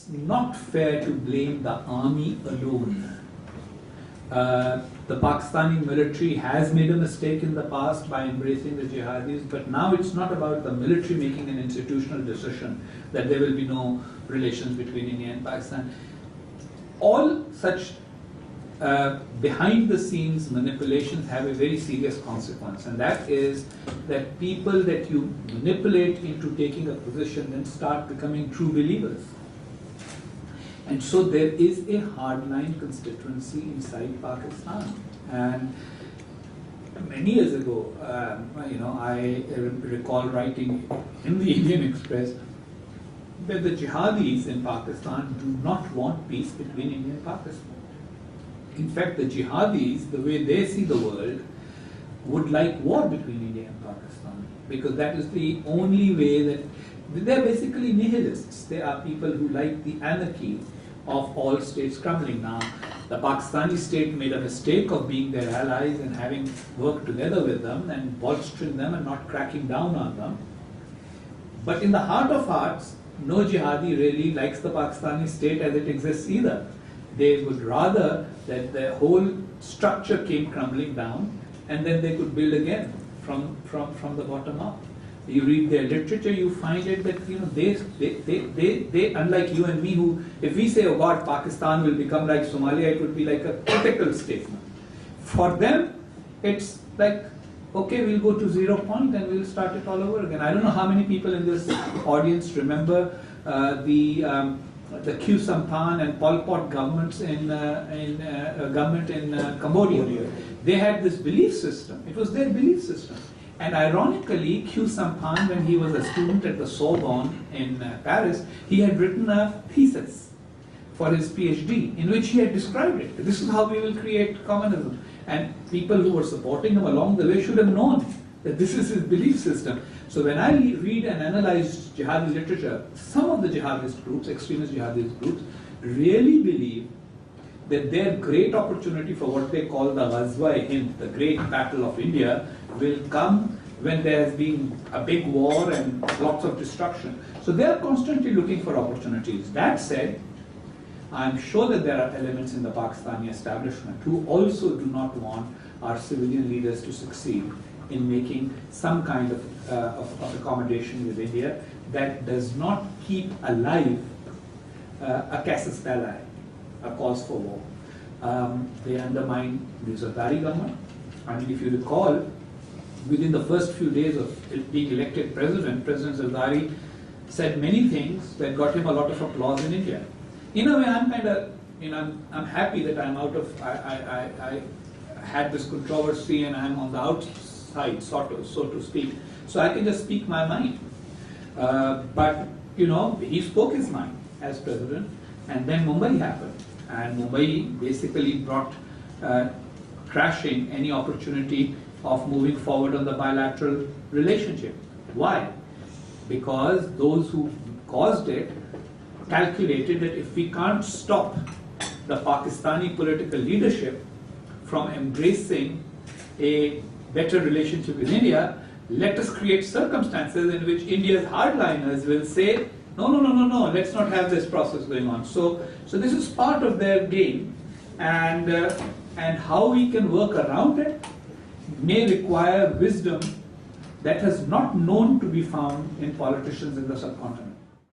it's not fair to blame the army alone. The Pakistani military has made a mistake in the past by embracing the jihadis, but now it's not about the military making an institutional decision that there will be no relations between India and Pakistan. All such behind the scenes manipulations have a very serious consequence, and that is that people that you manipulate into taking a position then start becoming true believers. And so there is a hardline constituency inside Pakistan. And many years ago, I recall writing in the Indian Express that the jihadis in Pakistan do not want peace between India and Pakistan. In fact, the jihadis, the way they see the world, would like war between India and Pakistan, because that is the only way that they're basically nihilists. They are people who like the anarchy of all states crumbling. Now, the Pakistani state made a mistake of being their allies and having worked together with them and bolstering them and not cracking down on them. But in the heart of hearts, no jihadi really likes the Pakistani state as it exists either. They would rather that the whole structure came crumbling down and then they could build again from the bottom up. You read their literature, you find it that they unlike you and me, who if we say, oh God, Pakistan will become like Somalia, it would be like a critical statement. For them, it's like, okay, we'll go to 0 point and we'll start it all over again. I don't know how many people in this audience remember the Khieu Samphan and Pol Pot governments in Cambodia. They had this belief system. It was their belief system. And ironically, Khieu Samphan, when he was a student at the Sorbonne in Paris, he had written a thesis for his PhD in which he had described it. This is how we will create communism. And people who were supporting him along the way should have known that this is his belief system. So when I read and analyze jihadi literature, some of the jihadist groups, extremist jihadist groups, really believe that their great opportunity for what they call the Ghazwa-e-Hind, the great battle of India, will come when there has been a big war and lots of destruction. So they are constantly looking for opportunities. That said, I am sure that there are elements in the Pakistani establishment who also do not want our civilian leaders to succeed in making some kind of accommodation with India that does not keep alive a casus belli, a cause for war. They undermine the Zardari government. I mean, if you recall, within the first few days of being elected president, President Zardari said many things that got him a lot of applause in India. In a way, I'm kind of, I'm happy that I'm out of, I had this controversy and I'm on the outside, so to speak. So I can just speak my mind. But, he spoke his mind as president, and then Mumbai happened. And Mumbai basically brought crashing any opportunity of moving forward on the bilateral relationship. Why? Because those who caused it calculated that if we can't stop the Pakistani political leadership from embracing a better relationship with India, let us create circumstances in which India's hardliners will say, no, let's not have this process going on. So this is part of their game, and how we can work around it may require wisdom that has not known to be found in politicians in the subcontinent.